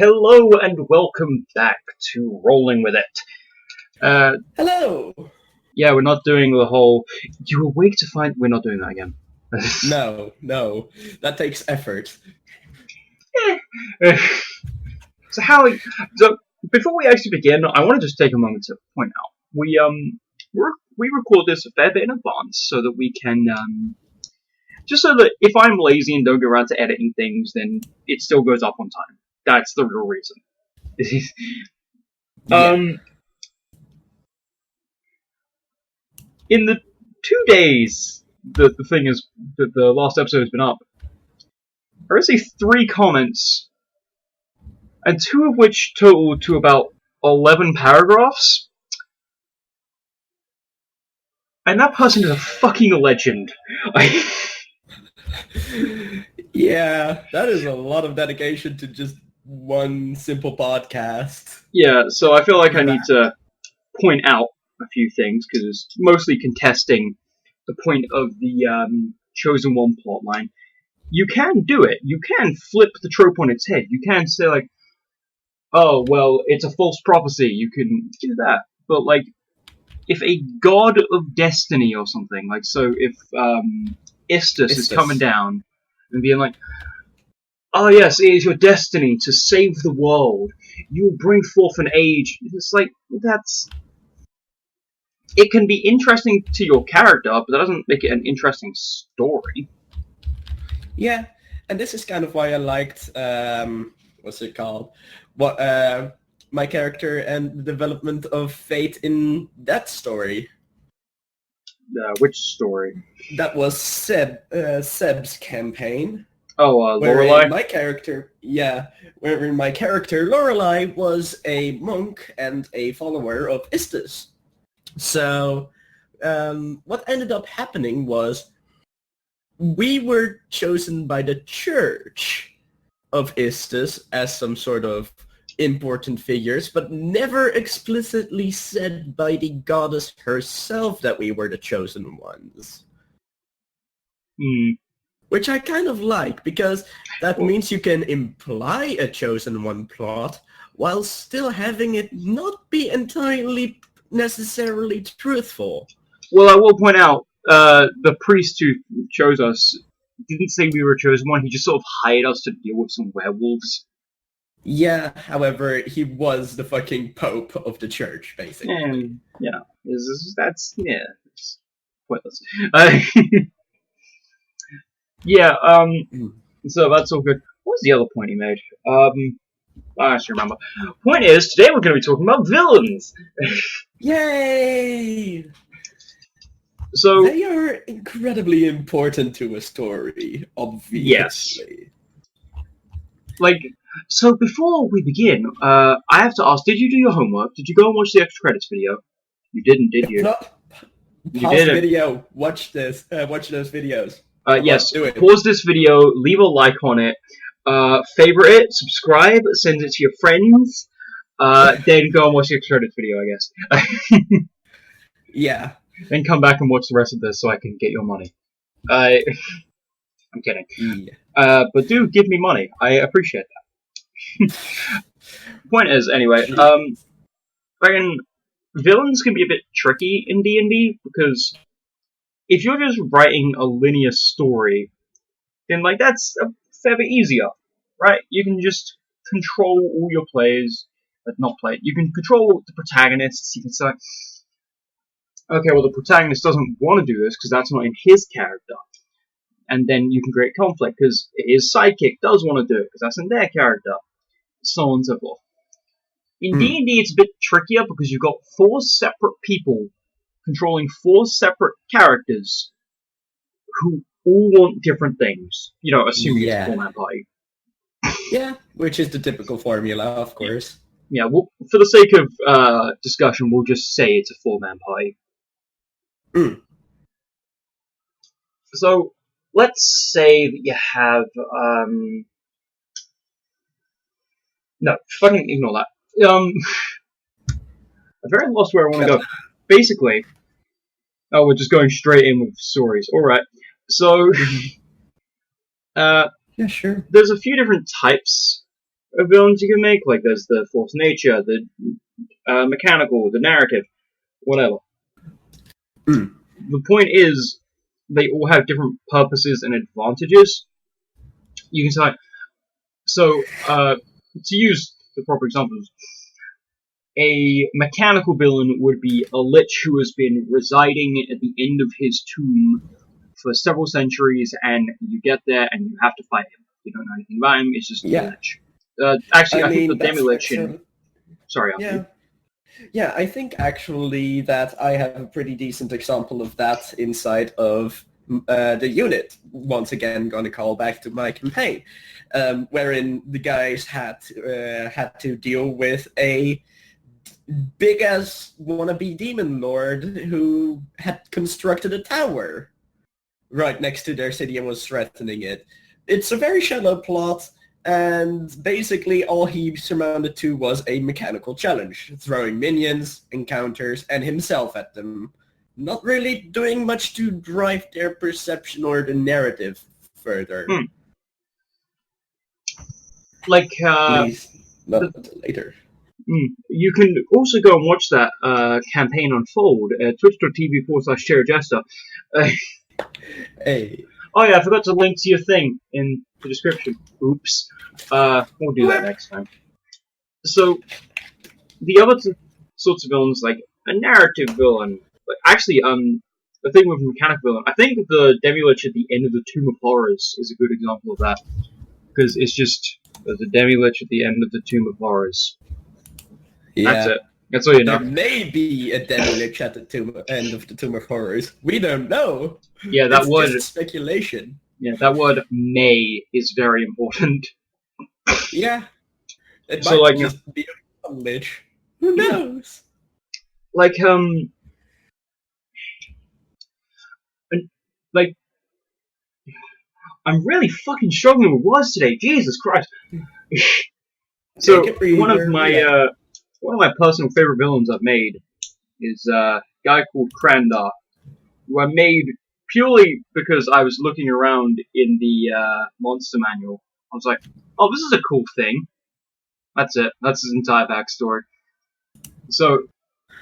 Hello and welcome back to Rolling With It. Hello! Yeah, we're not doing the whole, you awake to find, we're not doing that again. No, that takes effort. So before we actually begin, I want to just take a moment to point out, we record this a fair bit in advance so that we can, just so that if I'm lazy and don't get around to editing things, then it still goes up on time. That's the real reason. Yeah. In the 2 days that the last episode has been up, I received 3 comments, and 2 of which totaled to about 11 paragraphs. And that person is a fucking legend. Yeah, that is a lot of dedication to just one simple podcast. Yeah, so I feel like I need to point out a few things, because it's mostly contesting the point of the Chosen One plotline. You can do it. You can flip the trope on its head. You can say, like, oh, well, it's a false prophecy. You can do that. But, like, if a god of destiny or something, like, so if Istus is coming down and being like, oh yes, it is your destiny to save the world. You will bring forth an age. It's like, that's... It can be interesting to your character, but that doesn't make it an interesting story. Yeah, and this is kind of why I liked, what's it called? My character and the development of Fate in that story. Which story? That was Seb's campaign. Oh, Lorelei? Wherein my character, Lorelei, was a monk and a follower of Istus. So, what ended up happening was we were chosen by the church of Istus as some sort of important figures, but never explicitly said by the goddess herself that we were the chosen ones. Which I kind of like, because that means you can imply a chosen one plot while still having it not be entirely necessarily truthful. Well, I will point out, the priest who chose us didn't say we were chosen one, he just sort of hired us to deal with some werewolves. Yeah, however, he was the fucking pope of the church, basically. And, that's pointless. Yeah, so that's all good. What was the other point he made? I actually remember. Point is, today we're going to be talking about villains! Yay! So they are incredibly important to a story, obviously. Yes. Like, so before we begin, I have to ask, did you do your homework? Did you go and watch the extra credits video? You didn't, did you? Pause the video, watch this, watch those videos. Yes, pause this video, leave a like on it, favorite it, subscribe, send it to your friends, then go and watch the extra credits video, I guess. Yeah. Then come back and watch the rest of this so I can get your money. I'm kidding. Yeah. But do give me money. I appreciate that. Point is, anyway, villains can be a bit tricky in D&D, because if you're just writing a linear story, then, like, that's a fair bit easier, right? You can just control all your players, you can control the protagonists, you can say, okay, well, the protagonist doesn't want to do this because that's not in his character. And then you can create conflict because his sidekick does want to do it because that's in their character. So on and so forth. In D&D, it's a bit trickier because you've got 4 separate people controlling 4 separate characters who all want different things. You know, assuming it's a 4-man party. Yeah, which is the typical formula, of course. Yeah, well, for the sake of discussion, we'll just say it's a 4-man party. So, let's say that you have, no, fucking ignore that. I've very lost where I want to go. Basically, we're just going straight in with stories. Alright, so, yeah, sure. There's a few different types villains you can make. Like there's the force of nature, the mechanical, the narrative, whatever. Mm. The point is, they all have different purposes and advantages. You can say, so to use the proper examples, a mechanical villain would be a lich who has been residing at the end of his tomb for several centuries, and you get there and you have to fight him. You don't know anything about him, it's just a lich. Actually, I think the Demi-Lich in... Sorry, after you. Yeah, I think actually that I have a pretty decent example of that inside of the unit. Once again, going to call back to my campaign, wherein the guys had to deal with a big-ass wannabe demon lord who had constructed a tower right next to their city and was threatening it. It's a very shallow plot, and basically all he surmounted to was a mechanical challenge, throwing minions, encounters, and himself at them, not really doing much to drive their perception or the narrative further. Like, at least not until later. You can also go and watch that campaign unfold at twitch.tv/CherryJester. Hey. Oh yeah, I forgot to link to your thing in the description. Oops. We'll do that next time. So, the other sorts of villains, like a narrative villain, like actually, the thing with mechanical villain, I think the Demi-Lich at the end of the Tomb of Horrors is a good example of that, because it's just the Demi-Lich at the end of the Tomb of Horrors. Yeah. That's it. That's all you know. There may be a Demi-Lich at the end of the Tomb of Horrors. We don't know. Yeah, that word... just speculation. Yeah, that word "may" is very important. Yeah. It So, might like, just be a lich. Who knows? Like, I'm really fucking struggling with words today. Jesus Christ. So, one of my personal favorite villains I've made is a guy called Krandar, who I made purely because I was looking around in the monster manual. I was like, oh, this is a cool thing. That's it. That's his entire backstory. So,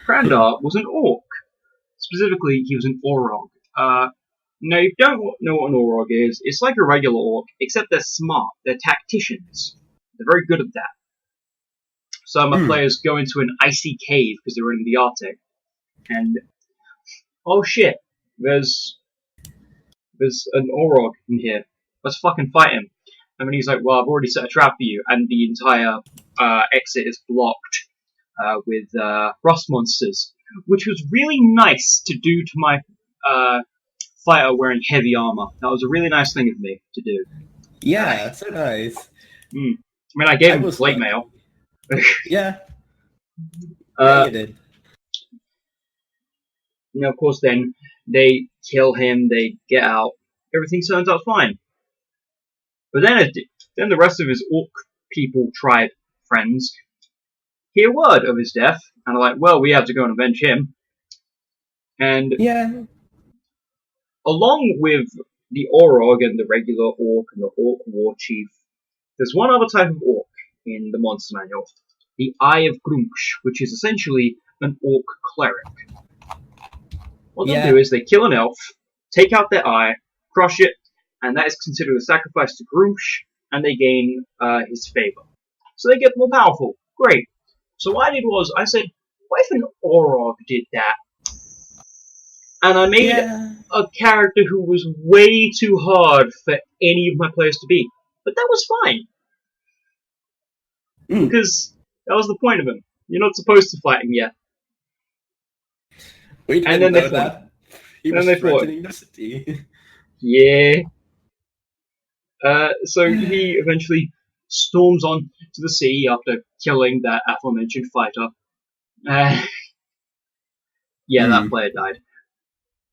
Krandar was an orc. Specifically, he was an Orog. Now, if you don't know what an Orog is, it's like a regular orc, except they're smart. They're tacticians. They're very good at that. So my players go into an icy cave because they're in the Arctic, and oh shit, there's an Orog in here. Let's fucking fight him. And then he's like, well, I've already set a trap for you, and the entire exit is blocked with rust monsters, which was really nice to do to my fighter wearing heavy armor. That was a really nice thing of me to do. Yeah, so nice. I mean, I gave him plate mail. Yeah. You did. You know, of course, then they kill him, they get out, everything turns out fine. But then the rest of his orc people, tribe friends, hear word of his death, and are like, well, we have to go and avenge him. And along with the Orog and the regular orc and the orc war chief, there's one other type of orc in the monster manual, the Eye of Grumsh, which is essentially an orc cleric. What they do is they kill an elf, take out their eye, crush it, and that is considered a sacrifice to Grumsh, and they gain his favor. So they get more powerful. Great. So what I did was, I said, what if an Orog did that? And I made a character who was way too hard for any of my players to beat. But that was fine. Because that was the point of him. You're not supposed to fight him yet. We didn't know that. He was threatening the city. Yeah. So he eventually storms on to the sea after killing that aforementioned fighter. That player died.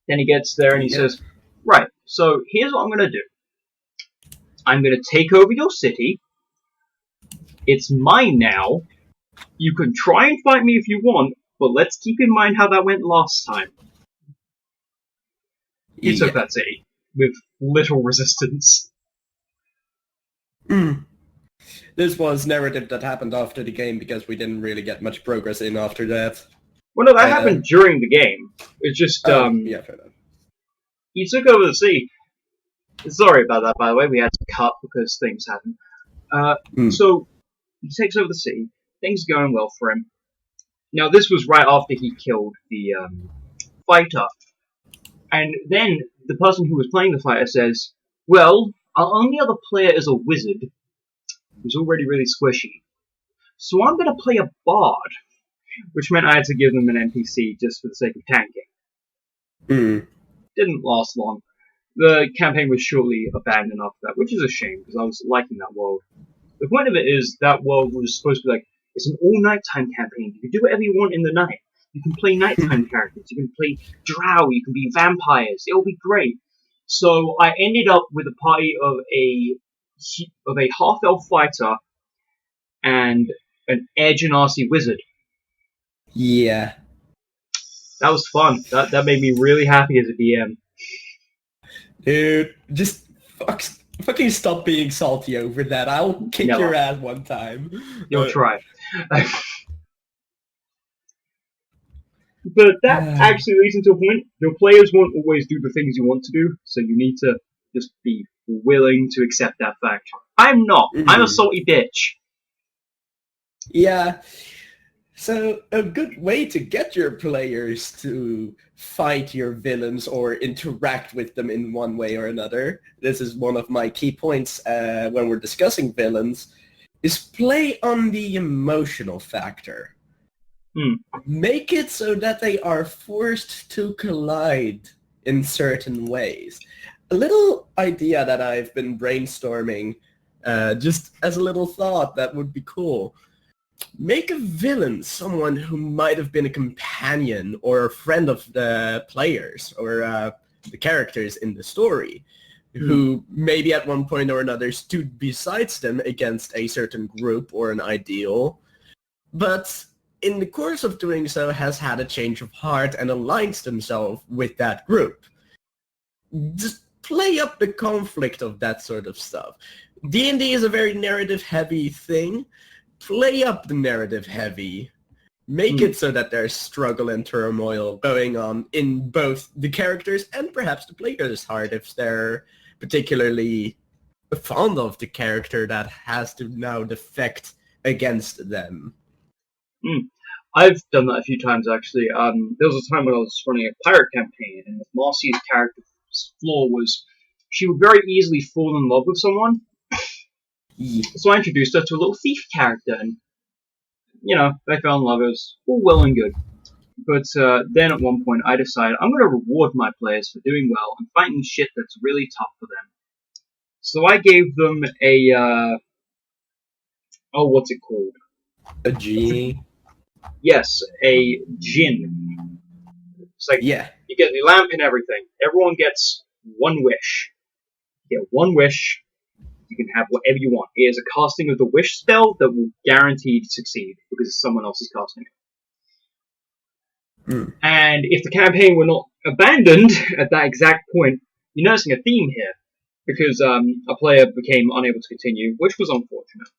Then he gets there and he says, right, so here's what I'm going to do. I'm going to take over your city. It's mine now. You can try and fight me if you want, but let's keep in mind how that went last time. He took that city with little resistance. This was narrative that happened after the game because we didn't really get much progress in after that. Well, no, that happened during the game. It's just, yeah, fair enough. he took over the sea. Sorry about that, by the way. We had to cut because things happen. So, he takes over the sea. Things are going well for him. Now, this was right after he killed the fighter. And then the person who was playing the fighter says, well, our only other player is a wizard who's already really squishy. So I'm going to play a bard, which meant I had to give them an NPC just for the sake of tanking. Didn't last long. The campaign was shortly abandoned after that, which is a shame because I was liking that world. The point of it is that world was supposed to be like, it's an all-nighttime campaign. You can do whatever you want in the night. You can play nighttime characters. You can play drow. You can be vampires. It'll be great. So I ended up with a party of a half-elf fighter and an edge and RC wizard. Yeah. That was fun. That made me really happy as a DM. Dude, just fucking stop being salty over that. I'll kick your ass one time. You'll try. But that actually leads into a point. Your players won't always do the things you want to do, so you need to just be willing to accept that fact. I'm not. I'm a salty bitch. Yeah. So a good way to get your players to fight your villains or interact with them in one way or another, this is one of my key points when we're discussing villains, is play on the emotional factor. Make it so that they are forced to collide in certain ways. A little idea that I've been brainstorming, just as a little thought that would be cool. Make a villain someone who might have been a companion or a friend of the players or the characters in the story, who maybe at one point or another stood besides them against a certain group or an ideal, but in the course of doing so has had a change of heart and aligns themselves with that group. Just play up the conflict of that sort of stuff. D&D is a very narrative-heavy thing. Play up the narrative heavy. Make it so that there's struggle and turmoil going on in both the characters and perhaps the player's heart if they're particularly fond of the character that has to now defect against them. I've done that a few times, actually. There was a time when I was running a pirate campaign, and Marcy's character's flaw was she would very easily fall in love with someone. So I introduced her to a little thief character, and, they fell in love. It was all well and good. But then at one point, I decided I'm going to reward my players for doing well and fighting shit that's really tough for them. So I gave them a, what's it called? A genie? Yes, a djinn. It's like, you get the lamp and everything. Everyone gets one wish. You get one wish. You can have whatever you want. It is a casting of the wish spell that will guaranteed succeed because someone else is casting it. And if the campaign were not abandoned at that exact point, you're noticing a theme here because a player became unable to continue, which was unfortunate.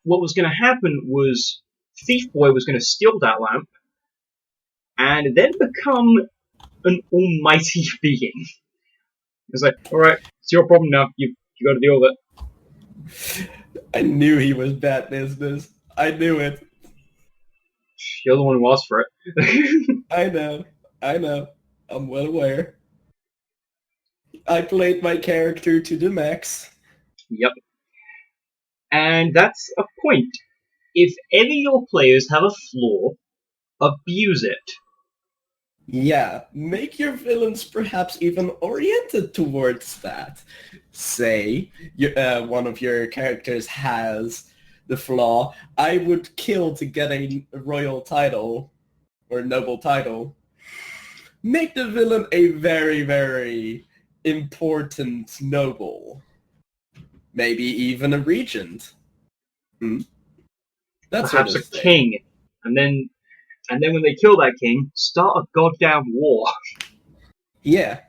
What was going to happen was Thief Boy was going to steal that lamp and then become an almighty being. It's like, alright, it's your problem now. You got to deal with it. I knew he was bad business. I knew it. You're the one who asked for it. I know. I'm well aware. I played my character to the max. Yep. And that's a point. If ever your players have a flaw, abuse it. Yeah, make your villains perhaps even oriented towards that. Say, one of your characters has the flaw, I would kill to get a royal title, or noble title. Make the villain a very, very important noble. Maybe even a regent. That's perhaps a king. And then when they kill that king, start a goddamn war. Yeah.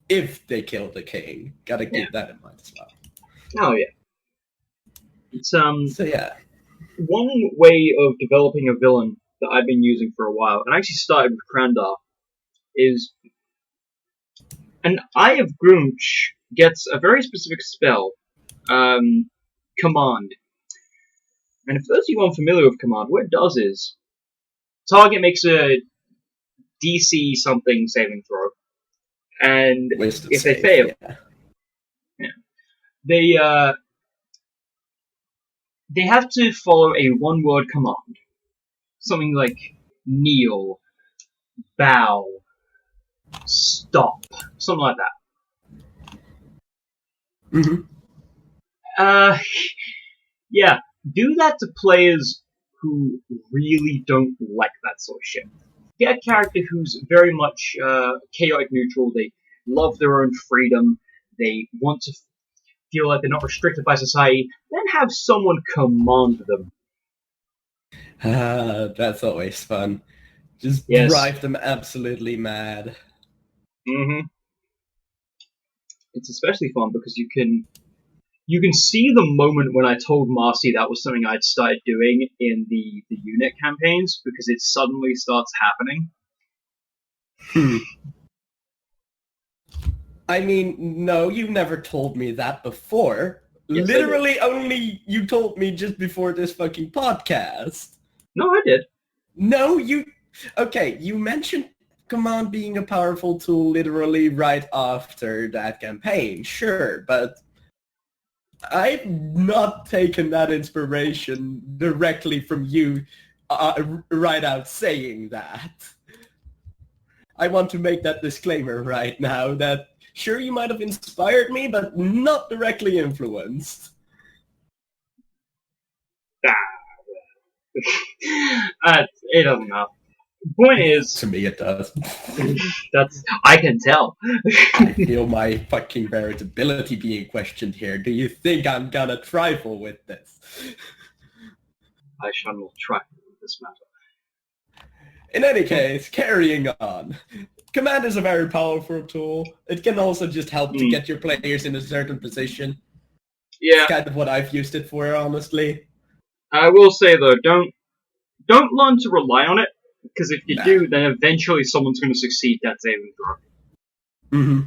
if they kill the king. Gotta keep that in mind as well. Oh yeah. It's So yeah. one way of developing a villain that I've been using for a while, and I actually started with Krandar, is an Eye of Grunch gets a very specific spell, Command. And for those of you unfamiliar with Command, what it does is target makes a DC something saving throw, and Wisdom if they save, fail, they have to follow a one-word command, something like kneel, bow, stop, something like that. Mm-hmm. Yeah, do that to players who really don't like that sort of shit. Get a character who's very much chaotic neutral. They love their own freedom. They want to feel like they're not restricted by society. Then have someone command them. That's always fun. Just drive them absolutely mad. Mm-hmm. It's especially fun because you can see the moment when I told Marcy that was something I'd started doing in the unit campaigns, because it suddenly starts happening. I mean, no, you never told me that before. Yes, literally only you told me just before this fucking podcast. No, I did. No, you... Okay, you mentioned Command being a powerful tool literally right after that campaign, sure, but I've not taken that inspiration directly from you right out saying that. I want to make that disclaimer right now that sure you might have inspired me, but not directly influenced. It doesn't matter. Point is... To me it does. I can tell. I feel my fucking veritability being questioned here. Do you think I'm gonna trifle with this? I shall not trifle with this matter. In any case, carrying on. Command is a very powerful tool. It can also just help to get your players in a certain position. Yeah. It's kind of what I've used it for, honestly. I will say though, don't learn to rely on it, because if you do, then eventually someone's going to succeed that saving throw. Mm-hmm.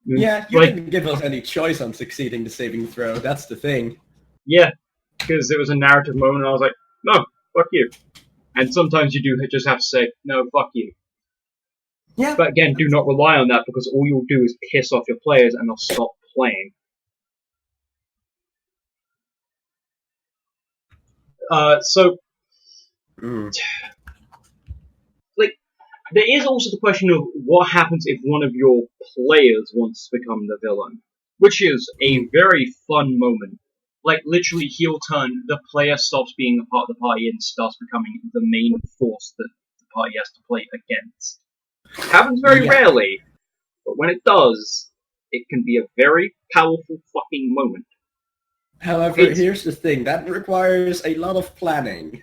Yeah, you didn't give us any choice on succeeding the saving throw. That's the thing. Yeah, because it was a narrative moment, and I was like, no, fuck you. And sometimes you do just have to say, no, fuck you. Yeah. But again, do not rely on that, because all you'll do is piss off your players and they'll stop playing. There is also the question of what happens if one of your players wants to become the villain, which is a very fun moment. Like, literally heel turn, the player stops being a part of the party and starts becoming the main force that the party has to play against. It happens very rarely, but when it does, it can be a very powerful fucking moment. However, here's the thing. That requires a lot of planning.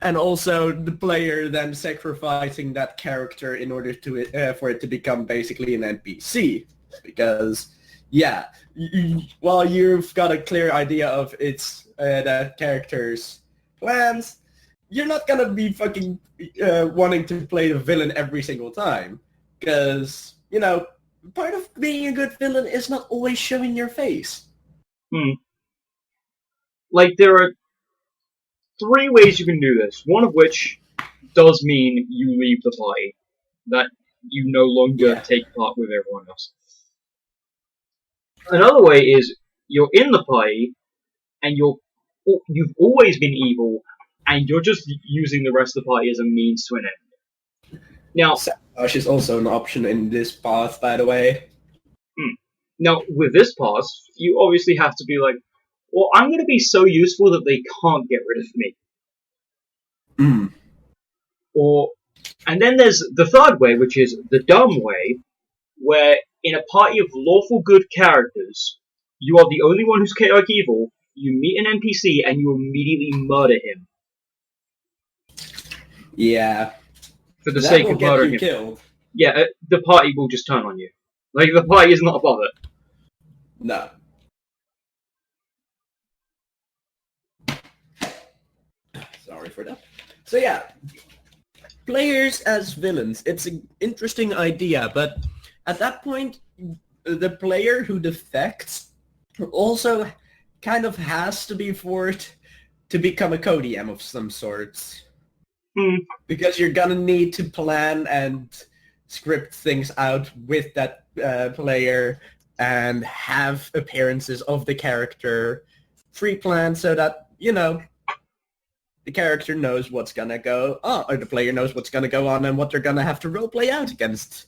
And also the player then sacrificing that character in order to for it to become basically an NPC. Because, yeah, while you've got a clear idea of its that character's plans, you're not gonna be fucking wanting to play the villain every single time. Because, you know, part of being a good villain is not always showing your face. Like, there are 3 ways you can do this, one of which does mean you leave the party, that you no longer take part with everyone else. Another way is you're in the party and you've always been evil and you're just using the rest of the party as a means to an end. Now, sabotage is also an option in this path, by the way. Now, with this path, you obviously have to be like, well, I'm going to be so useful that they can't get rid of me. And then there's the third way, which is the dumb way, where in a party of lawful good characters, you are the only one who's chaotic evil, you meet an NPC, and you immediately murder him. Yeah. For the sake of murdering him. Killed. yeah, the party will just turn on you. Like, the party is not above it. No. Sorry for that. So yeah, players as villains. It's an interesting idea, but at that point, the player who defects also kind of has to be forced to become a co-DM of some sorts. Hmm. Because you're gonna need to plan and script things out with that player and have appearances of the character pre-planned so that, you know, the character knows what's gonna go on, or the player knows what's gonna go on and what they're gonna have to roleplay out against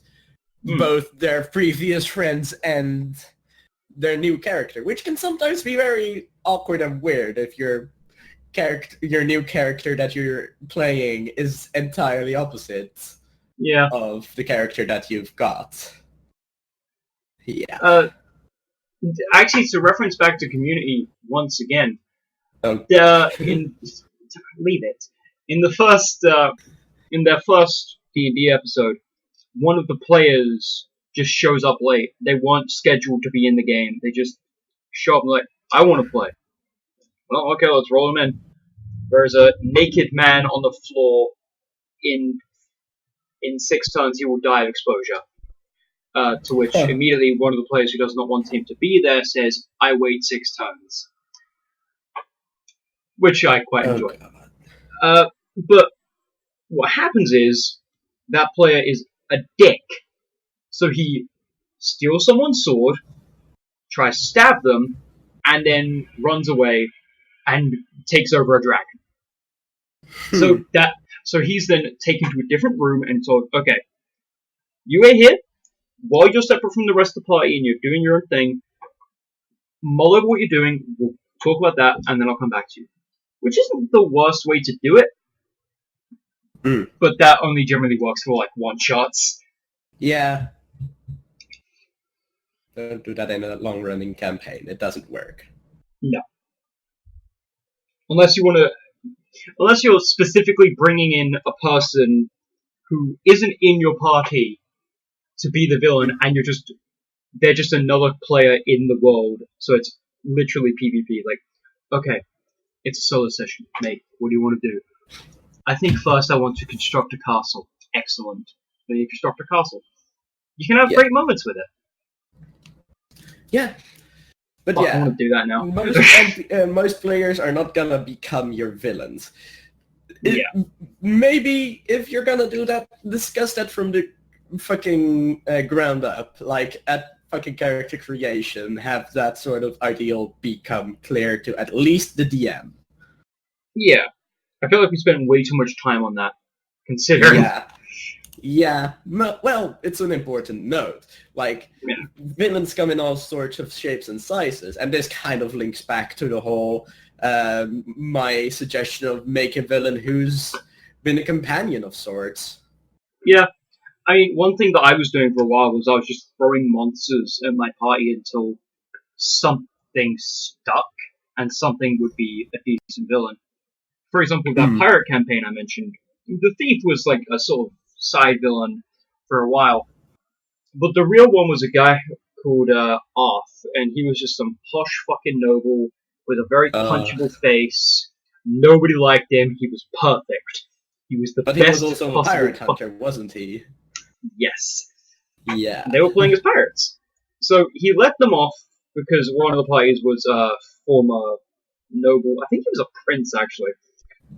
both their previous friends and their new character, which can sometimes be very awkward and weird if your new character that you're playing is entirely opposite of the character that you've got. Yeah. Actually, to reference back to Community once again, Oh. leave it. In their first D&D episode, one of the players just shows up late. They weren't scheduled to be in the game. They just show up like, I want to play. Well, okay, let's roll them in. There's a naked man on the floor. In 6 turns, he will die of exposure. To which immediately one of the players who does not want him to be there says, I wait 6 turns. Which I quite enjoy. But what happens is, that player is a dick. So he steals someone's sword, tries to stab them, and then runs away and takes over a dragon. So he's then taken to a different room and told, okay, you wait here, while you're separate from the rest of the party and you're doing your own thing, mull over what you're doing, we'll talk about that, and then I'll come back to you. Which isn't the worst way to do it, but that only generally works for, like, one-shots. Yeah. Don't do that in a long-running campaign. It doesn't work. No. Unless you're specifically bringing in a person who isn't in your party to be the villain, and they're just another player in the world, so it's literally PvP. Like, okay, it's a solo session, mate. What do you want to do? I think first I want to construct a castle. Excellent. Then you construct a castle. You can have great moments with it. Yeah. But I want to do that now. Most players are not gonna become your villains. Maybe if you're gonna do that, discuss that from the fucking ground up. Like, at fucking character creation, have that sort of ideal become clear to at least the DM. Yeah. I feel like we spend way too much time on that, considering... Yeah. Well, it's an important note. Like, villains come in all sorts of shapes and sizes, and this kind of links back to the whole, my suggestion of make a villain who's been a companion of sorts. Yeah. I mean, one thing that I was doing for a while was I was just throwing monsters at my party until something stuck, and something would be a decent villain. For example, that pirate campaign I mentioned, the thief was like a sort of side villain for a while. But the real one was a guy called Arth, and he was just some posh fucking noble with a very punchable face. Nobody liked him. He was perfect. He was the best. But he was also a pirate hunter, wasn't he? Yes. Yeah. They were playing as pirates. So he let them off because one of the parties was a former noble. I think he was a prince, actually.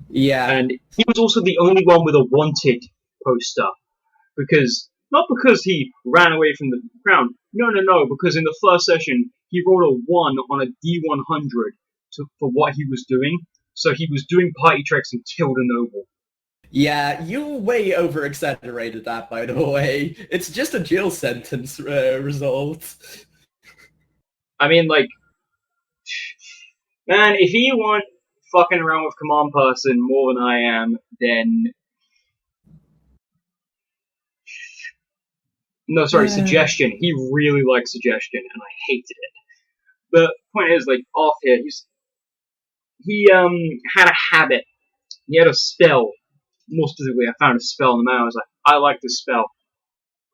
Yeah. And he was also the only one with a wanted poster. Not because he ran away from the crown. No. Because in the first session, he rolled a 1 on a D100 for what he was doing. So he was doing party tricks and killed a noble. Yeah, you way over-exaggerated that, by the way. It's just a jail sentence result. I mean, like... Man, if you want fucking around with command person more than I am, then... No, sorry, suggestion. He really liked suggestion, and I hated it. The point is, like, off here, he had a habit. He had a spell. More specifically, I found a spell in the mail. I was like, I like this spell.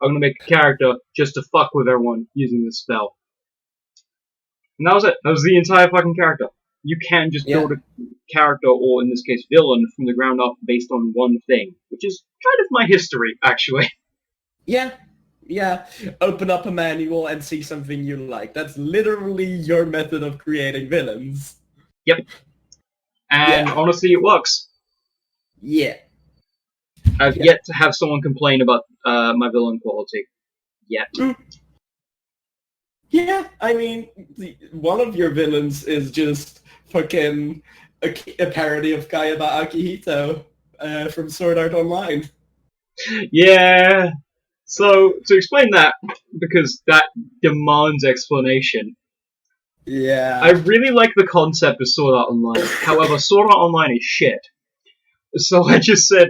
I'm gonna make a character just to fuck with everyone using this spell. And that was it. That was the entire fucking character. You can just Yeah. build a character, or in this case, villain, from the ground up based on one thing, which is kind of my history, actually. Yeah. Yeah. Open up a manual and see something you like. That's literally your method of creating villains. Yep. And Yeah. honestly, it works. Yeah. I've yet to have someone complain about my villain quality. Yet. Yeah, I mean, one of your villains is just fucking a parody of Kayaba Akihito from Sword Art Online. Yeah. So, to explain that, because that demands explanation, Yeah. I really like the concept of Sword Art Online. However, Sword Art Online is shit. So I just said,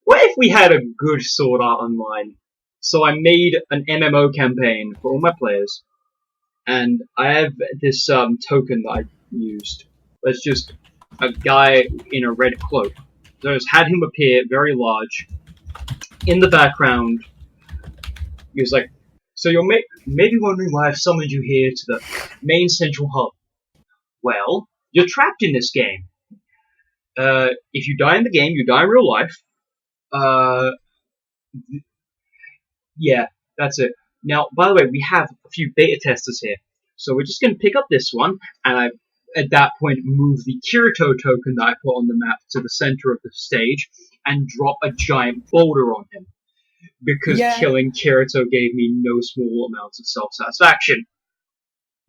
what if we had a good Sword Art Online? So I made an MMO campaign for all my players, and I have this token that I used. It's just a guy in a red cloak. So I just had him appear very large. In the background, he was like, so you're maybe wondering why I've summoned you here to the main central hub. Well, you're trapped in this game. If you die in the game, you die in real life. Yeah, that's it. Now, by the way, we have a few beta testers here. So we're just going to pick up this one, and I, at that point, move the Kirito token that I put on the map to the center of the stage, and drop a giant boulder on him. Because killing Kirito gave me no small amounts of self-satisfaction.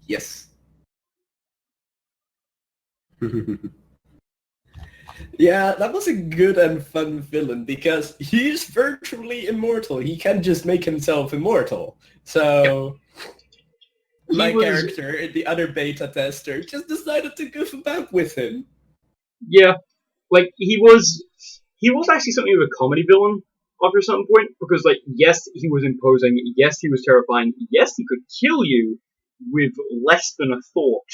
Yes. Yeah, that was a good and fun villain because he's virtually immortal. He can just make himself immortal. So my character, the other beta tester, just decided to goof about with him. Yeah, like he was actually something of a comedy villain after a certain point, because like, yes, he was imposing, yes, he was terrifying, yes, he could kill you with less than a thought.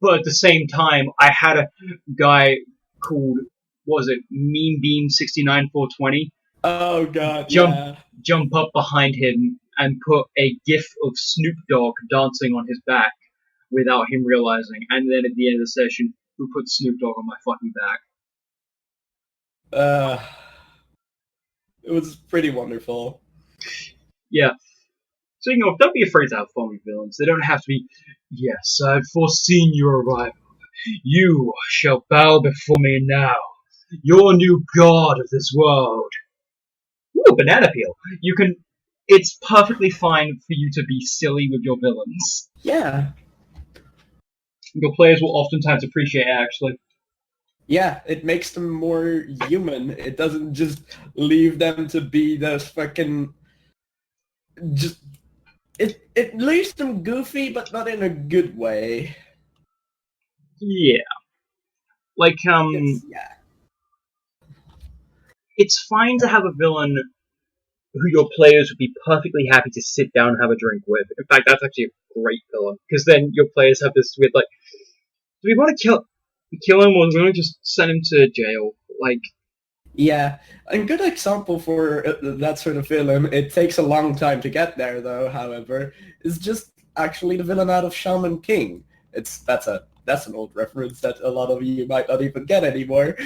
But at the same time, I had a guy called, what was it, Mean Beam 69420? Oh god, jump up behind him and put a gif of Snoop Dogg dancing on his back without him realizing, and then at the end of the session, who put Snoop Dogg on my fucking back? It was pretty wonderful. Yeah. So, don't be afraid to have fun with villains. They don't have to be, yes, I've foreseen your arrival. You shall bow before me now. Your new god of this world. Ooh, banana peel. It's perfectly fine for you to be silly with your villains. Yeah. Your players will oftentimes appreciate it, actually. Yeah, it makes them more human. It doesn't just leave them to be those fucking... It leaves them goofy, but not in a good way. Yeah. Like, It's fine to have a villain who your players would be perfectly happy to sit down and have a drink with. In fact, that's actually a great villain, because then your players have this weird, like, do we want to kill him, or do we want to just send him to jail? Like... Yeah, a good example for that sort of villain, it takes a long time to get there though, however, is just actually the villain out of Shaman King. That's an old reference that a lot of you might not even get anymore.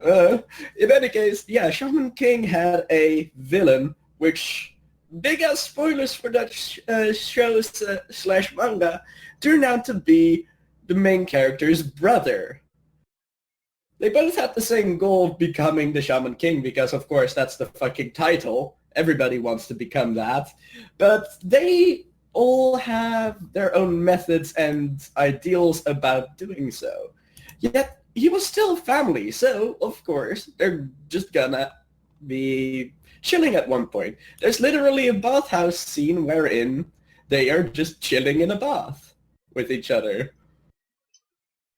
In any case, yeah, Shaman King had a villain, which, big ass spoilers for that shows / manga, turned out to be the main character's brother. They both had the same goal of becoming the Shaman King because, of course, that's the fucking title. Everybody wants to become that. But they all have their own methods and ideals about doing so. Yet, he was still family, so, of course, they're just gonna be chilling at one point. There's literally a bathhouse scene wherein they are just chilling in a bath with each other.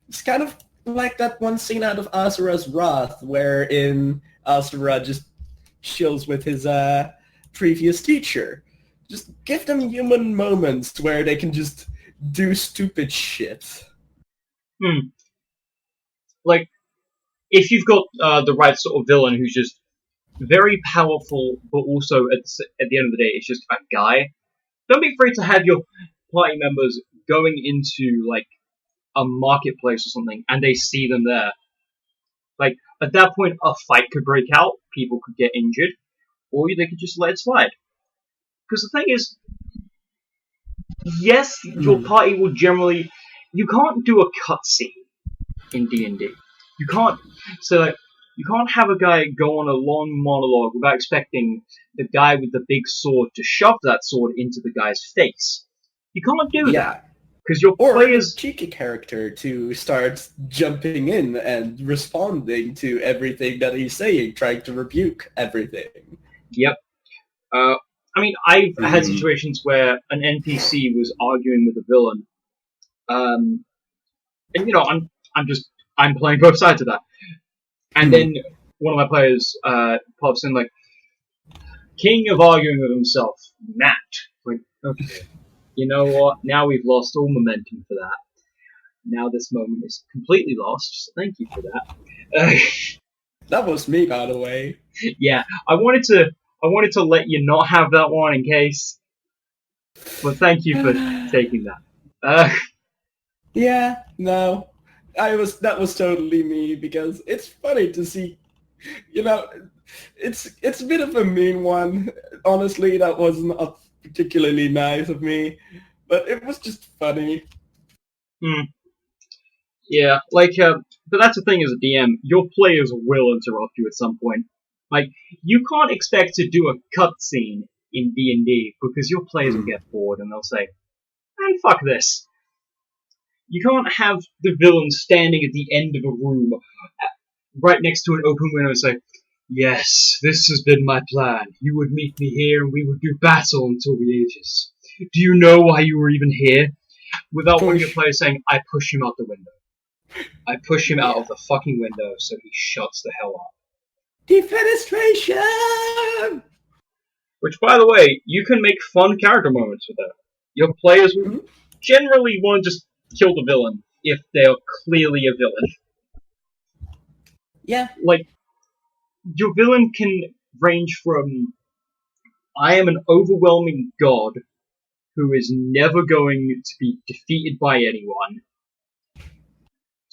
It's kind of like that one scene out of Asura's Wrath, wherein Asura just chills with his previous teacher. Just give them human moments where they can just do stupid shit. Like, if you've got the right sort of villain who's just very powerful, but also at the end of the day, it's just a guy. Don't be afraid to have your party members going into like a marketplace or something, and they see them there. Like at that point, a fight could break out, people could get injured, or they could just let it slide. Because the thing is, yes, your party will generally. You can't do a cutscene in D&D. You can't. So like, you can't have a guy go on a long monologue without expecting the guy with the big sword to shove that sword into the guy's face. You can't do that because your players a cheeky character to start jumping in and responding to everything that he's saying, trying to rebuke everything. Yep. I mean, I've had situations where an NPC was arguing with a villain, and you know, I'm playing both sides of that, and then one of my players pops in like, "King of arguing with himself, Matt." Like, okay, you know what? Now we've lost all momentum for that. Now this moment is completely lost. So thank you for that. That was me, by the way. Yeah, I wanted to let you not have that one in case, but thank you for taking that. Yeah, no, that was totally me because it's funny to see, you know, it's a bit of a mean one. Honestly, that was not particularly nice of me, but it was just funny. Yeah, like, but that's the thing as a DM, your players will interrupt you at some point. Like, you can't expect to do a cutscene in D&D because your players will get bored and they'll say, "Man, fuck this." You can't have the villain standing at the end of a room, right next to an open window and say, "Yes, this has been my plan. You would meet me here and we would do battle until the ages. Do you know why you were even here?" Without one of your players saying, "I push him out the window. I push him out of the fucking window so he shuts the hell up." Defenestration! Which, by the way, you can make fun character moments with that. Your players will generally want to just kill the villain if they are clearly a villain. Yeah. Like, your villain can range from, "I am an overwhelming god who is never going to be defeated by anyone,"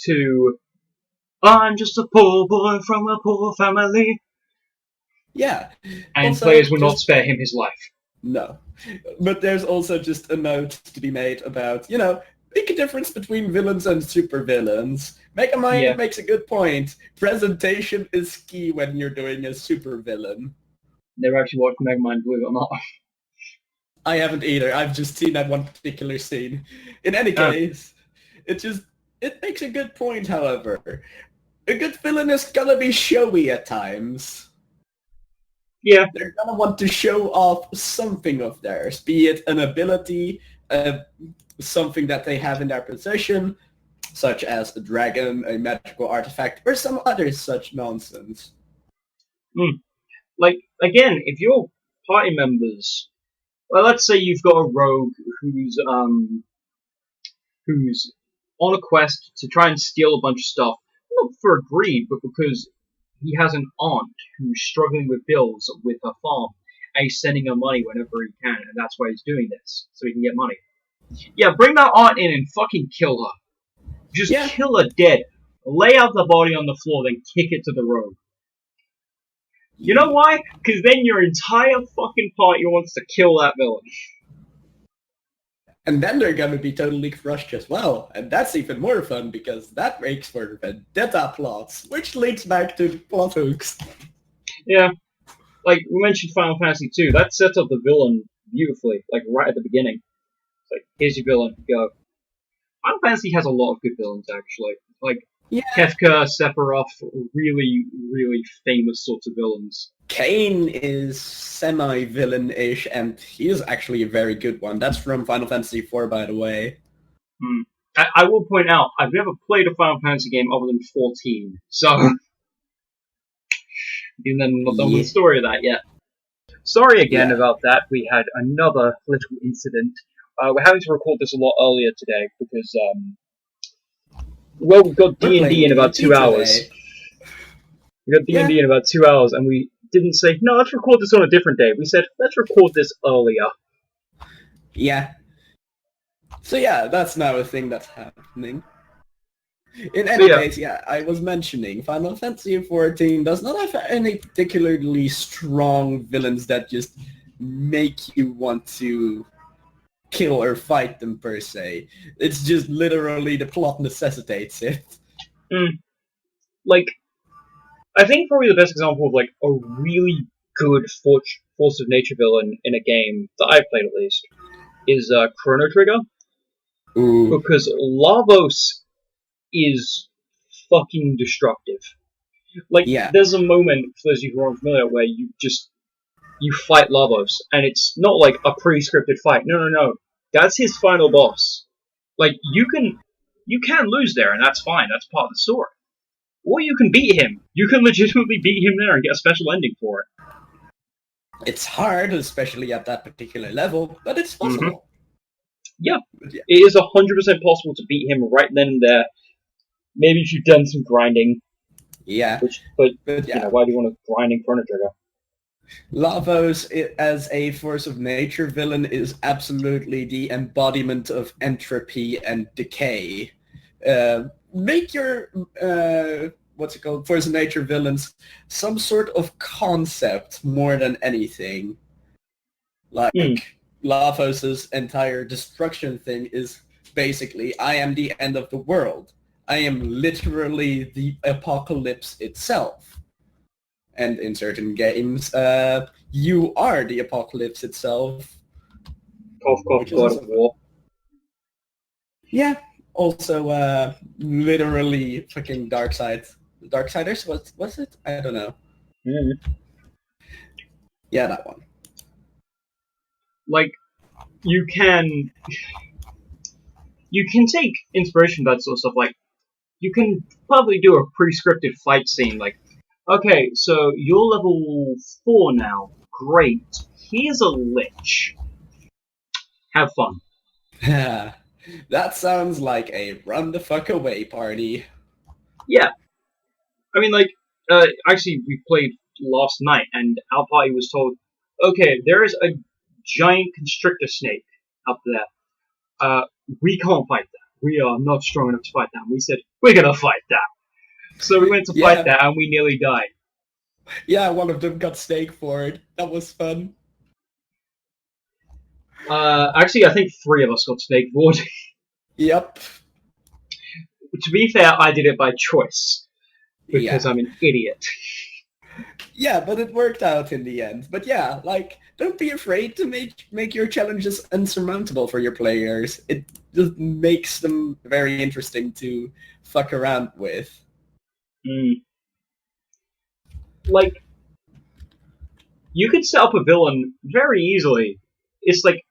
to, "I'm just a poor boy from a poor family." Yeah. And also, players will not spare him his life. No. But there's also just a note to be made about, you know, make a difference between villains and supervillains. Megamind makes a good point. Presentation is key when you're doing a supervillain. Never actually watched Megamind, believe it or not. I haven't either. I've just seen that one particular scene. In any case, it makes a good point, however. A good villain is gonna be showy at times. Yeah. They're gonna want to show off something of theirs, be it an ability, something that they have in their possession, such as a dragon, a magical artifact, or some other such nonsense. Like, again, if your party members, well, let's say you've got a rogue who's on a quest to try and steal a bunch of stuff, not for greed, but because he has an aunt who's struggling with bills with her farm, and he's sending her money whenever he can, and that's why he's doing this, so he can get money. Yeah, bring that aunt in and fucking kill her. Just kill her dead. Lay out the body on the floor, then kick it to the rogue. You know why? Because then your entire fucking party wants to kill that villain. And then they're gonna be totally crushed as well. And that's even more fun because that makes for vendetta plots, which leads back to plot hooks. Yeah. Like, we mentioned Final Fantasy 2, that sets up the villain beautifully, like right at the beginning. It's like, here's your villain, go. Final Fantasy has a lot of good villains, actually. Like, Kefka, Sephiroth, really, really famous sorts of villains. Kain is semi-villain-ish, and he is actually a very good one. That's from Final Fantasy IV, by the way. I will point out, I've never played a Final Fantasy game other than 14, so... Even then, I'm not done with the story of that yet. Sorry again about that, we had another little incident. We're having to record this a lot earlier today, because, well, we've got D&D in about 2 hours. We've got D&D in about 2 hours, and we didn't say, no, let's record this on a different day. We said, let's record this earlier. Yeah. So yeah, that's now a thing that's happening. In any case, yeah, I was mentioning Final Fantasy XIV does not have any particularly strong villains that just make you want to kill or fight them per se. It's just literally the plot necessitates it. Like, I think probably the best example of like a really good force of nature villain in a game that I've played at least is Chrono Trigger. Ooh. Because Lavos is fucking destructive. Like, there's a moment, for those of you who aren't familiar, where you fight Lavos, and it's not like a pre-scripted fight. No. That's his final boss. Like, you can lose there, and that's fine. That's part of the story. Or you can beat him. You can legitimately beat him there and get a special ending for it. It's hard, especially at that particular level, but it's possible. Mm-hmm. Yeah, it is 100% possible to beat him right then and there. Maybe if you've done some grinding. Yeah. But you know, why do you want to grind in Chrono Trigger? Lavos, as a force of nature villain, is absolutely the embodiment of entropy and decay. Make your, force of nature villains some sort of concept more than anything. Like, Lavos' entire destruction thing is basically, I am the end of the world. I am literally the apocalypse itself. And in certain games, you are the apocalypse itself. Cough, God of War. Yeah. Also, literally fucking Darksiders. What's it? I don't know. Yeah, that one. Like, you can take inspiration from that sort of stuff. Like, you can probably do a pre-scripted fight scene. Like, okay, so you're level 4 now. Great. Here's a lich. Have fun. That sounds like a run the fuck away party. Yeah. I mean, like, actually, we played last night, and our party was told, okay, there is a giant constrictor snake up there. We can't fight that. We are not strong enough to fight that. And we said, we're gonna fight that. So we went to fight that, and we nearly died. Yeah, one of them got snake forward. That was fun. Actually, I think 3 of us got snake forward. Yep. To be fair, I did it by choice. Because I'm an idiot. Yeah, but it worked out in the end. But yeah, like, don't be afraid to make your challenges unsurmountable for your players. It just makes them very interesting to fuck around with. Like, you could set up a villain very easily. It's like,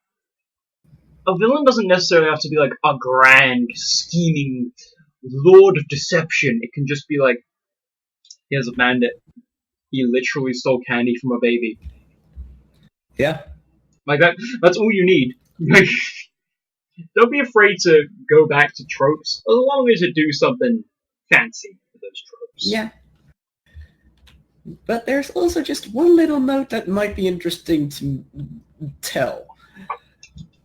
a villain doesn't necessarily have to be like a grand, scheming lord of deception. It can just be like, here's a bandit. He literally stole candy from a baby. Yeah. Like, that's all you need. Don't be afraid to go back to tropes, as long as you do something fancy with those tropes. Yeah. But there's also just one little note that might be interesting to tell.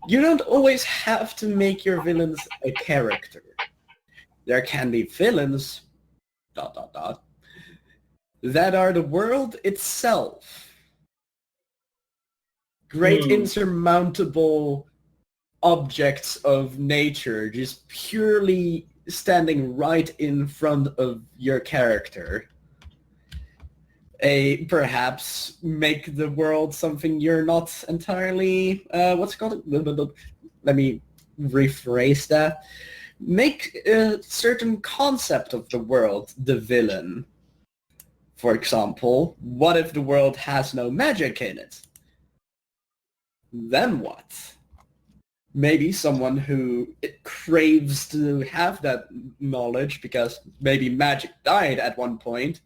You don't always have to make your villains a character. There can be villains, ... that are the world itself. Great insurmountable objects of nature just purely standing right in front of your character. Perhaps make the world something you're not entirely... what's it called? Let me rephrase that. Make a certain concept of the world the villain. For example, what if the world has no magic in it? Then what? Maybe someone who craves to have that knowledge because maybe magic died at one point.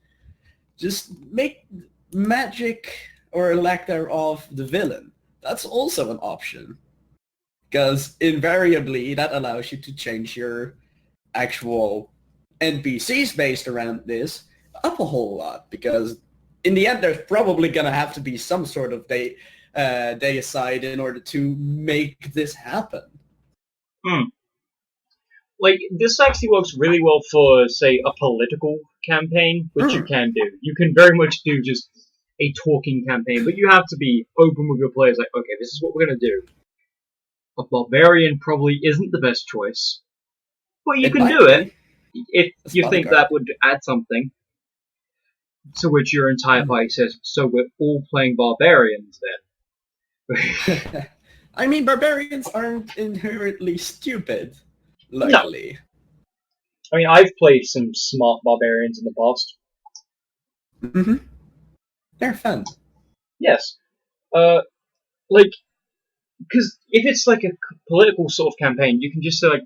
Just make magic or lack thereof the villain. That's also an option. Because invariably that allows you to change your actual NPCs based around this up a whole lot, because in the end, there's probably going to have to be some sort of deicide in order to make this happen. Like, this actually works really well for, say, a political campaign, which you can do. You can very much do just a talking campaign, but you have to be open with your players, like, okay, this is what we're going to do. A barbarian probably isn't the best choice, but you can do it if you think that would add something. To which your entire party says, so we're all playing barbarians then. I mean, barbarians aren't inherently stupid, luckily. No. I mean, I've played some smart barbarians in the past. Mm-hmm. They're fun. Yes. Like, because if it's like a political sort of campaign, you can just say, like,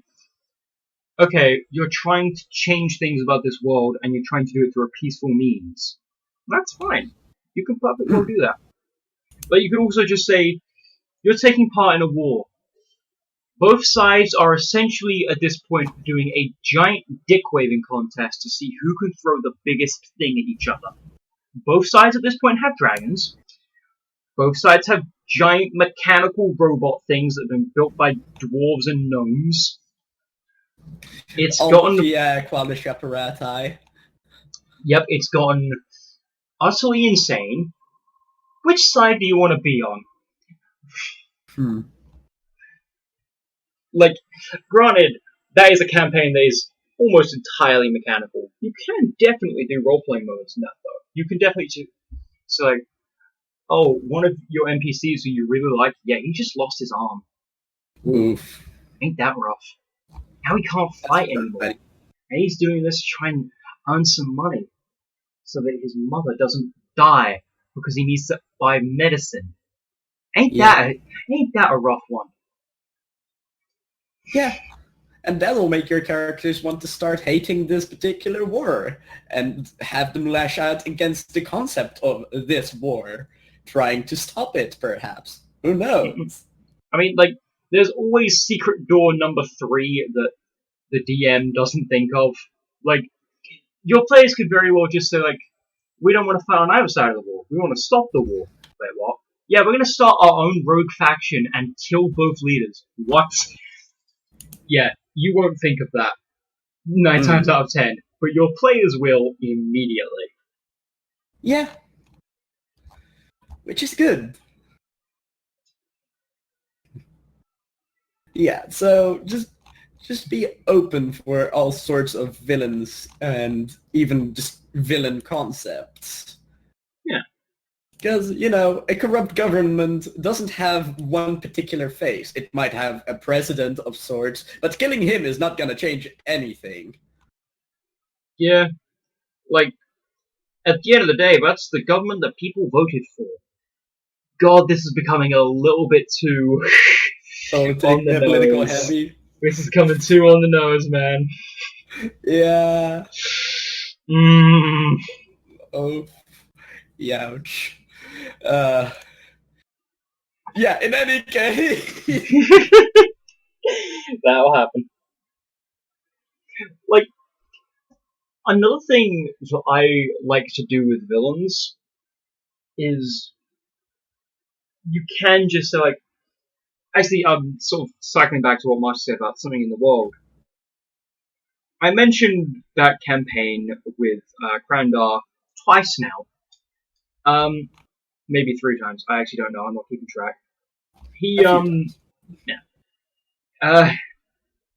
okay, you're trying to change things about this world, and you're trying to do it through a peaceful means. That's fine. You can perfectly well do that. But you could also just say, you're taking part in a war. Both sides are essentially, at this point, doing a giant dick-waving contest to see who can throw the biggest thing at each other. Both sides at this point have dragons. Both sides have giant mechanical robot things that have been built by dwarves and gnomes. It's gotten... Qualish apparati. Yep, it's gotten utterly insane. Which side do you want to be on? Like, granted, that is a campaign that is almost entirely mechanical. You can definitely do role-playing modes in that, though. You can definitely do... So, like, oh, one of your NPCs who you really like, yeah, he just lost his arm. Oof. Ain't that rough. Now he can't fight anymore. And he's doing this to try and earn some money so that his mother doesn't die because he needs to buy medicine. Ain't that a rough one? Yeah. And that'll make your characters want to start hating this particular war and have them lash out against the concept of this war, trying to stop it, perhaps. Who knows? I mean, like, there's always secret door number 3 that the DM doesn't think of. Like, your players could very well just say, like, we don't want to fight on either side of the war. We want to stop the war. Wait, what? Yeah, we're going to start our own rogue faction and kill both leaders. What? Yeah, you won't think of that 9 times out of 10, but your players will immediately. Yeah. Which is good. Yeah, so just be open for all sorts of villains and even just villain concepts. Yeah. Because, you know, a corrupt government doesn't have one particular face. It might have a president of sorts, but killing him is not going to change anything. Yeah. Like, at the end of the day, that's the government that people voted for. God, this is becoming a little bit too... political heavy. This is coming too on the nose, man. Yeah. Oh. Youch. Yeah, in any case. That'll happen. Like, another thing that I like to do with villains is you can just say, like, actually, I'm sort of cycling back to what Marsh said about something in the world. I mentioned that campaign with Krandar twice now. Maybe 3 times. I actually don't know. I'm not keeping track.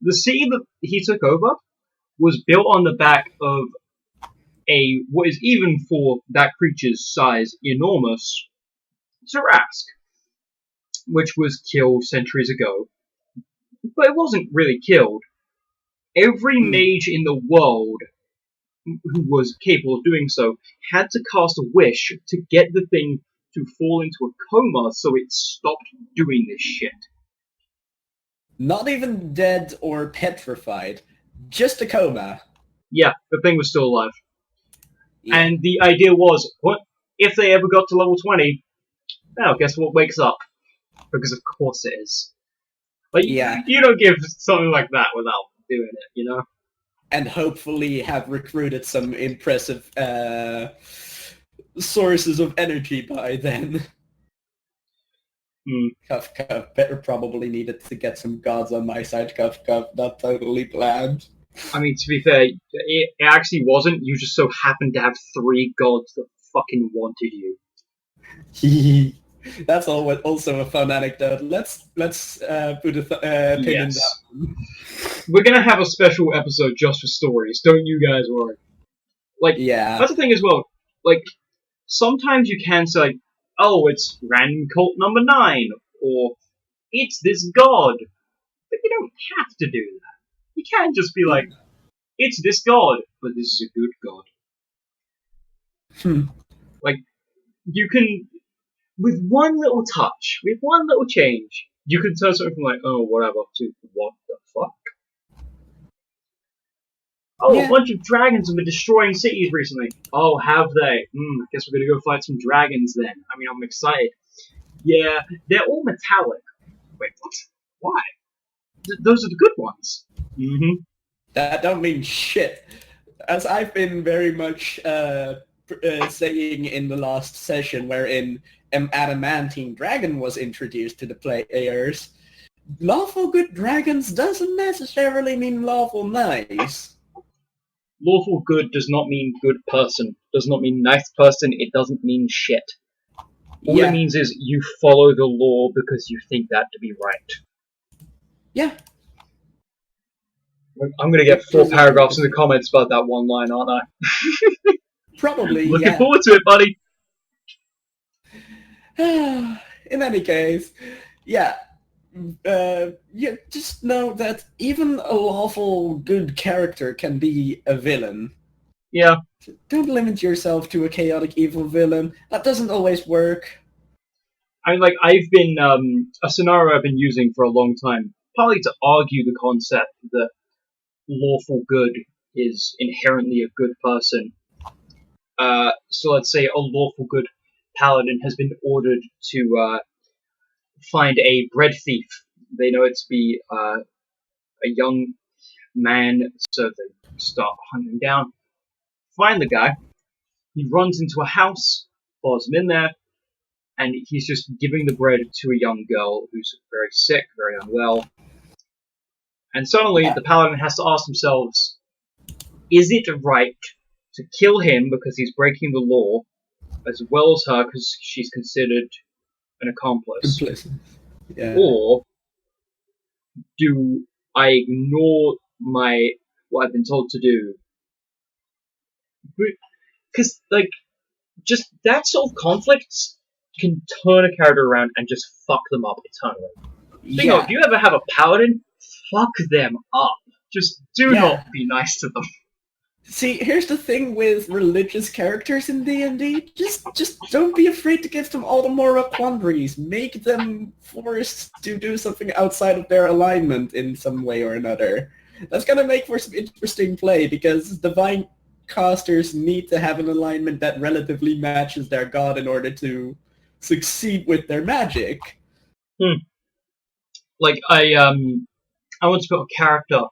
The city that he took over was built on the back of what is even for that creature's size enormous Tarask, which was killed centuries ago. But it wasn't really killed. Every mage in the world who was capable of doing so had to cast a wish to get the thing to fall into a coma so it stopped doing this shit. Not even dead or petrified. Just a coma. Yeah, the thing was still alive. Yeah. And the idea was, what if they ever got to level 20? Now, guess what wakes up? Because of course it is. Like, you don't give something like that without doing it, you know? And hopefully have recruited some impressive sources of energy by then. Hmm. Cuff Cuff better probably needed to get some gods on my side, Cuff Cuff, not totally planned. I mean, to be fair, it actually wasn't. You just so happened to have 3 gods that fucking wanted you. That's also a fun anecdote. Let's put a pin in that Yes. one. We're gonna have a special episode just for stories. Don't you guys worry. Like, Yeah. that's the thing as well. Like, sometimes you can say, like, oh, it's random cult number 9, or it's this god. But you don't have to do that. You can't just be like, it's this god, but this is a good god. Like, you can, with one little touch, with one little change, you can turn something from like, oh, whatever, to what the fuck? Oh, Yeah. a bunch of dragons have been destroying cities recently. Oh, have they? I guess we're gonna go fight some dragons then. I mean, I'm excited. Yeah, they're all metallic. Wait, what? Why? Those are the good ones. Mm-hmm. That don't mean shit. As I've been very much saying in the last session, wherein Adamantine Dragon was introduced to the players, lawful good dragons doesn't necessarily mean lawful nice. Lawful good does not mean good person. Does not mean nice person. It doesn't mean shit. All it means is you follow the law because you think that to be right. Yeah. I'm gonna get 4 paragraphs in the comments about that one line, aren't I? Probably, Looking forward to it, buddy. In any case, yeah. Just know that even a lawful good character can be a villain. Yeah. Don't limit yourself to a chaotic evil villain. That doesn't always work. I mean, like, I've been, a scenario I've been using for a long time, partly to argue the concept that lawful good is inherently a good person. So let's say a lawful good paladin has been ordered to, find a bread thief. They know it to be, a young man, so they start hunting him down. Find the guy. He runs into a house, follows him in there, and he's just giving the bread to a young girl who's very sick, very unwell. And suddenly, the paladin has to ask themselves, is it right to kill him because he's breaking the law, as well as her because she's considered an accomplice? Yeah. Or do I ignore what I've been told to do? Because, like, just that sort of conflict can turn a character around and just fuck them up eternally. Think of, if you ever have a paladin, fuck them up. Just do not be nice to them. See, here's the thing with religious characters in D&D. Just don't be afraid to give them all the moral quandaries. Make them forced to do something outside of their alignment in some way or another. That's gonna make for some interesting play, because divine casters need to have an alignment that relatively matches their god in order to succeed with their magic. Like, I once put a character,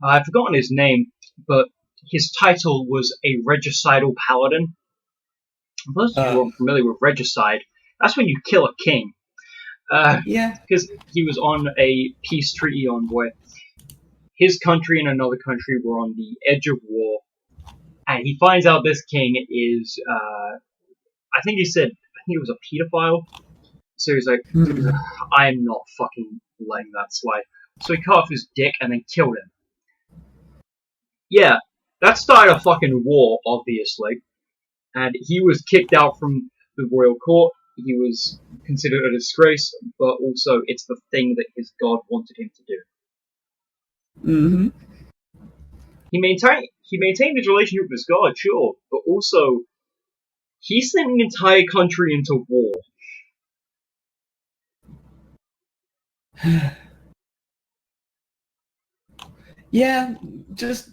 I've forgotten his name, but his title was a regicidal paladin. For those of you who are familiar with regicide, that's when you kill a king. Because he was on a peace treaty envoy. His country and another country were on the edge of war, and he finds out this king is, I think it was a pedophile. So he's like, I'm not fucking letting that slide. So he cut off his dick and then killed him. Yeah, that started a fucking war, obviously. And he was kicked out from the royal court. He was considered a disgrace, but also it's the thing that his god wanted him to do. Mm-hmm. He maintained his relationship with his god, sure, but also he sent an entire country into war. Yeah, just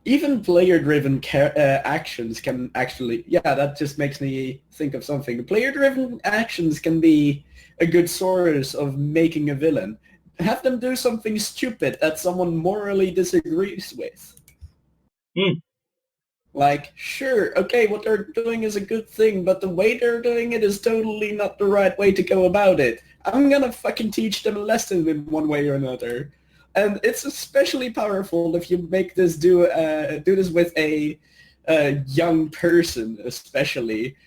even player-driven actions can actually... Yeah, that just makes me think of something. Player-driven actions can be a good source of making a villain. Have them do something stupid that someone morally disagrees with. Like, sure, okay, what they're doing is a good thing, but the way they're doing it is totally not the right way to go about it. I'm gonna fucking teach them a lesson in one way or another. And it's especially powerful if you make this do this with a young person, especially.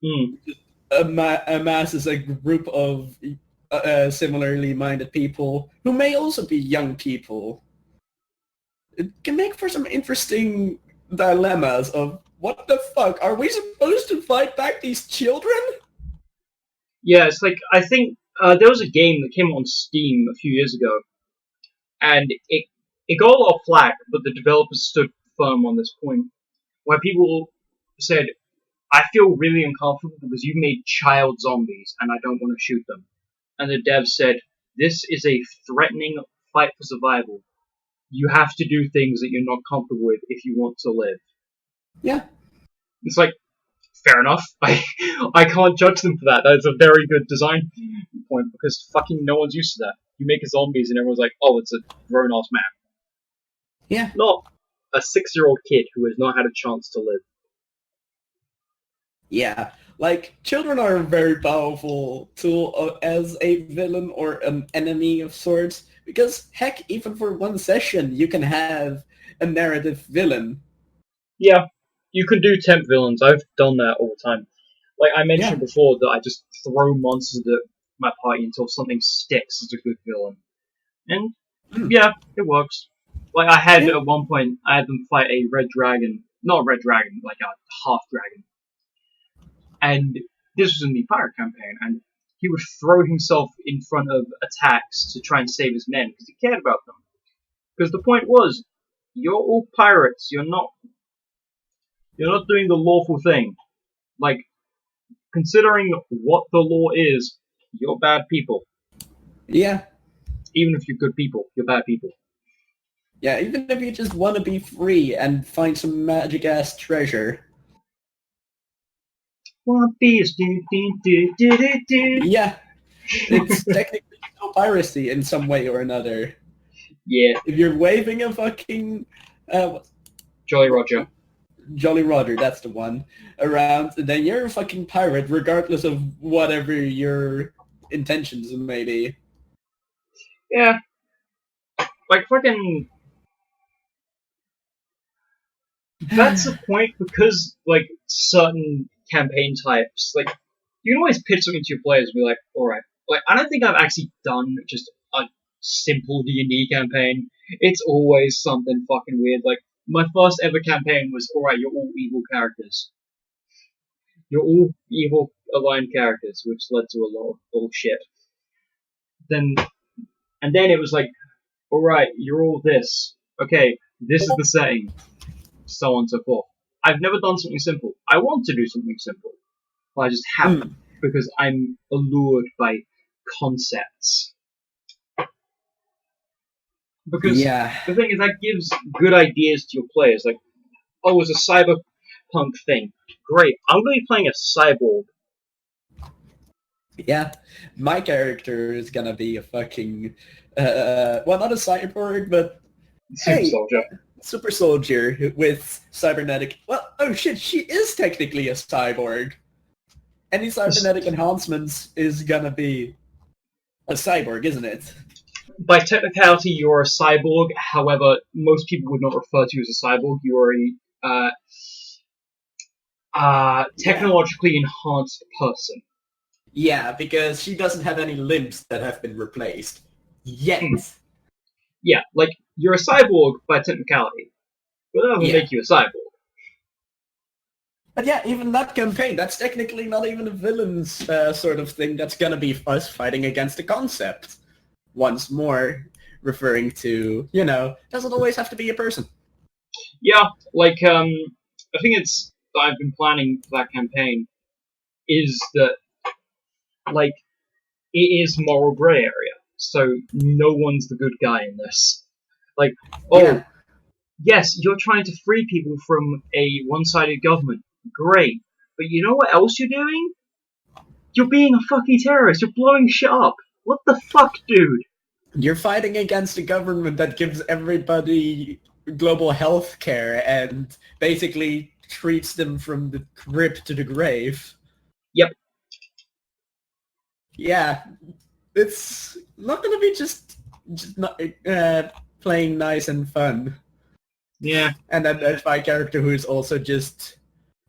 Hmm. Amasses a group of similarly minded people who may also be young people. It can make for some interesting dilemmas of what the fuck, are we supposed to fight back these children? Yeah, it's like I think there was a game that came on Steam a few years ago, and it got a lot of flack, but the developers stood firm on this point, where people said, "I feel really uncomfortable because you made child zombies, and I don't want to shoot them." And the dev said, "This is a threatening fight for survival. You have to do things that you're not comfortable with if you want to live." Yeah. It's like, fair enough. I can't judge them for that. That's a very good design point because fucking no one's used to that. You make a zombies and everyone's like, oh, it's a grown ass man. Yeah. Not a 6-year-old kid who has not had a chance to live. Yeah. Like, children are a very powerful tool as a villain or an enemy of sorts, because heck, even for one session, you can have a narrative villain. Yeah, you can do temp villains. I've done that all the time. Like I mentioned Yeah. before, that I just throw monsters at my party until something sticks as a good villain. And Hmm. yeah, it works. Like I had Yeah. at one point, I had them fight a red dragon, not a red dragon, like a half dragon, and this was in the pirate campaign, and he would throw himself in front of attacks to try and save his men because he cared about them. Because the point was, you're all pirates. You're not doing the lawful thing. Like considering what the law is, you're bad people. Yeah. Even if you're good people, you're bad people. Yeah, even if you just want to be free and find some magic-ass treasure. One Piece, do, do, do, do, do, do. Yeah, it's technically still piracy in some way or another. Yeah, If you're waving a fucking Jolly Roger. Jolly Roger, that's the one, around, then you're a fucking pirate regardless of whatever your intentions may be. Yeah, like fucking. That's the point because like certain campaign types, like you can always pitch something to your players and be like, all right, like I don't think I've actually done just a simple D&D campaign. It's always something fucking weird. Like my first ever campaign was, all right, you're all evil characters. You're all evil aligned characters, which led to a lot of bullshit. Then and then it was like, all right, you're all this. Okay, this is the setting. So on and so forth. I've never done something simple. I want to do something simple. But I just haven't because I'm allured by concepts. Because Yeah. the thing is, that gives good ideas to your players. Like, oh, it's a cyberpunk thing. Great. I'm going to be playing a cyborg. Yeah, my character is gonna be a fucking, well, not a cyborg, but Super hey, soldier. super soldier with cybernetic. Well, oh shit, she is technically a cyborg. Any cybernetic enhancements is gonna be a cyborg, isn't it? By technicality, you're a cyborg. However, most people would not refer to you as a cyborg. You are a technologically enhanced person. Yeah, because she doesn't have any limbs that have been replaced yet. Yeah, like you're a cyborg by technicality, but that doesn't make you a cyborg. But yeah, even that campaign, that's technically not even a villain's sort of thing. That's gonna be us fighting against the concept. Once more, referring to, doesn't always have to be a person. Yeah, like I think it's that I've been planning for that campaign is that like it is moral gray area, so no one's the good guy in this. Like, oh, yes, you're trying to free people from a one-sided government. Great. But you know what else you're doing? You're being a fucking terrorist. You're blowing shit up. What the fuck, dude? You're fighting against a government that gives everybody global health care and basically treats them from the grip to the grave. Yep. Yeah, it's not gonna be just not, playing nice and fun. Yeah. And then there's my character who is also just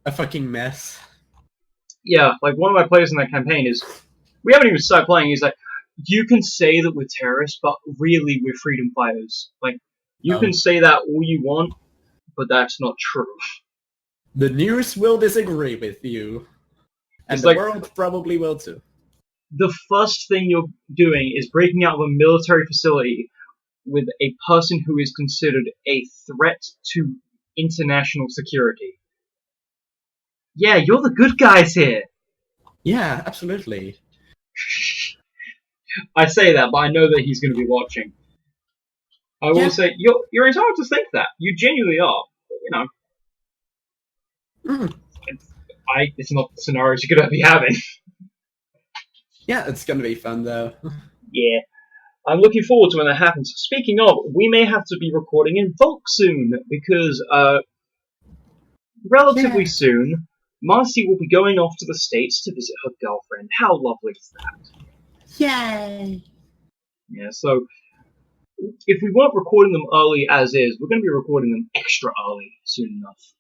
a fucking mess. Yeah, like one of my players in that campaign is, we haven't even started playing, he's like, you can say that we're terrorists, but really we're freedom fighters. Like, you can say that all you want, but that's not true. The news will disagree with you. And It's the like- world probably will too. The first thing you're doing is breaking out of a military facility with a person who is considered a threat to international security. Yeah, you're the good guys here. Yeah, absolutely. I say that, but I know that he's going to be watching. I will Yeah. say, you're entitled to think that. You genuinely are. But, you know, it's not the scenarios you're going to be having. Yeah, it's gonna be fun though. Yeah. I'm looking forward to when that happens. Speaking of, we may have to be recording in Volk soon, because, relatively soon, Marcy will be going off to the States to visit her girlfriend. How lovely is that? Yay! Yeah, so, if we weren't recording them early as is, we're going to be recording them extra early soon enough.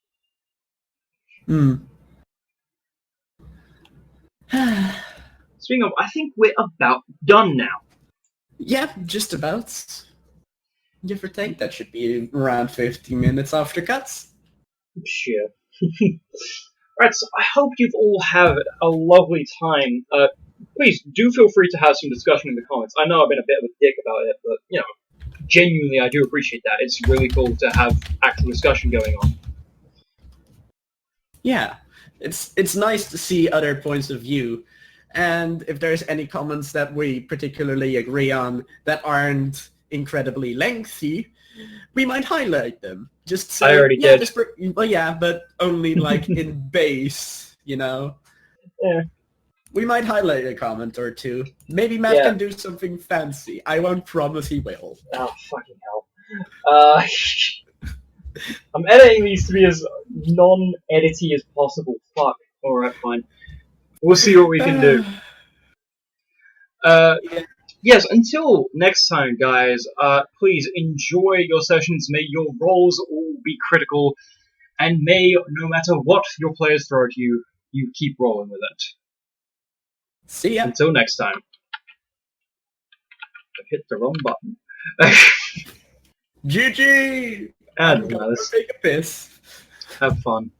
Speaking of, I think we're about done now. Yeah, just about. Give or take, that should be around 15 minutes after cuts. Sure. Alright, so I hope you've all had a lovely time. Please, do feel free to have some discussion in the comments. I know I've been a bit of a dick about it, but, you know, genuinely I do appreciate that. It's really cool to have actual discussion going on. Yeah, it's nice to see other points of view. And if there's any comments that we particularly agree on that aren't incredibly lengthy, we might highlight them. Just say, I already did. Well, yeah, but only like in base, you know? Yeah. We might highlight a comment or two. Maybe Matt can do something fancy. I won't promise he will. Oh, fucking hell. I'm editing these to be as non-edity as possible. Fuck. Alright, fine. We'll see what we can do. Yes, until next time, guys, please enjoy your sessions. May your rolls all be critical, and may, no matter what your players throw at you, you keep rolling with it. See ya. Until next time. I hit the wrong button. GG! And I'm gonna go take a piss. have fun.